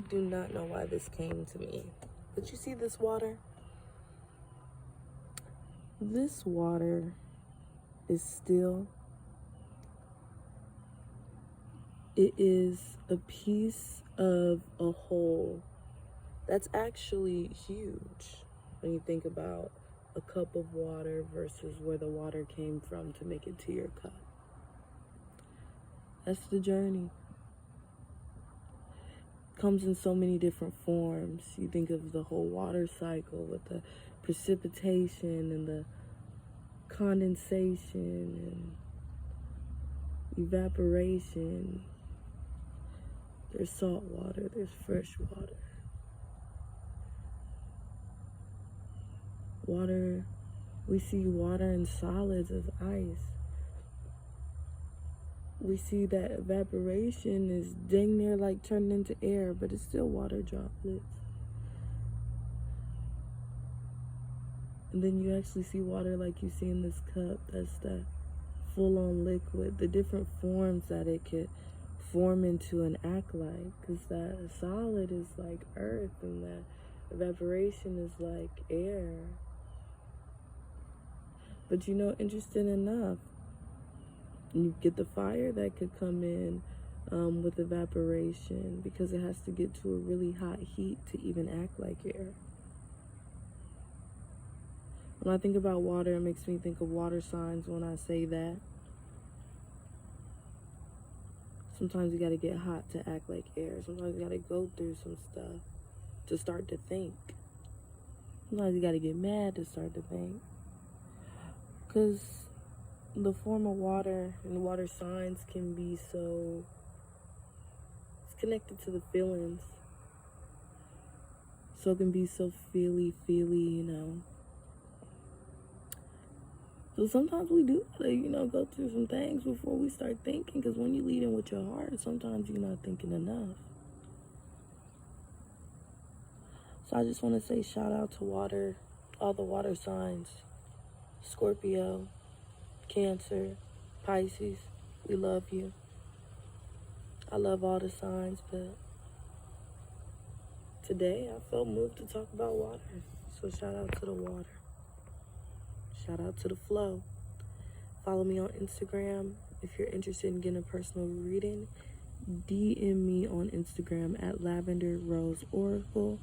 do not know why this came to me. But you see this water? This water is still. It is a piece of a whole that's actually huge when you think about a cup of water versus where the water came from to make it to your cup. That's the journey. It comes in so many different forms. You think of the whole water cycle with the precipitation and the condensation and evaporation. There's salt water, there's fresh water. Water, we see water in solids as ice. We see that evaporation is dang near like turning into air, but it's still water droplets. And then you actually see water like you see in this cup. That's that full-on liquid. The different forms that it could form into and act like. Because that solid is like earth and that evaporation is like air. But you know, interesting enough, you get the fire that could come in with evaporation because it has to get to a really hot heat to even act like air. When I think about water, it makes me think of water signs when I say that. Sometimes you gotta get hot to act like air. Sometimes you gotta go through some stuff to start to think. Sometimes you gotta get mad to start to think. Because the form of water and water signs can be so, it's connected to the feelings. So it can be so feely, you know. So sometimes we do gotta, you know, go through some things before we start thinking. Because when you lead in with your heart, sometimes you're not thinking enough. So I just want to say shout out to water, all the water signs. Scorpio, Cancer, Pisces, we love you. I love all the signs, but today I felt moved to talk about water. So shout out to the water. Shout out to the flow. Follow me on Instagram. If you're interested in getting a personal reading, DM me on Instagram at lavenderroseoracle_.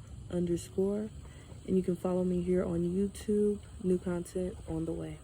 And you can follow me here on YouTube. New content on the way.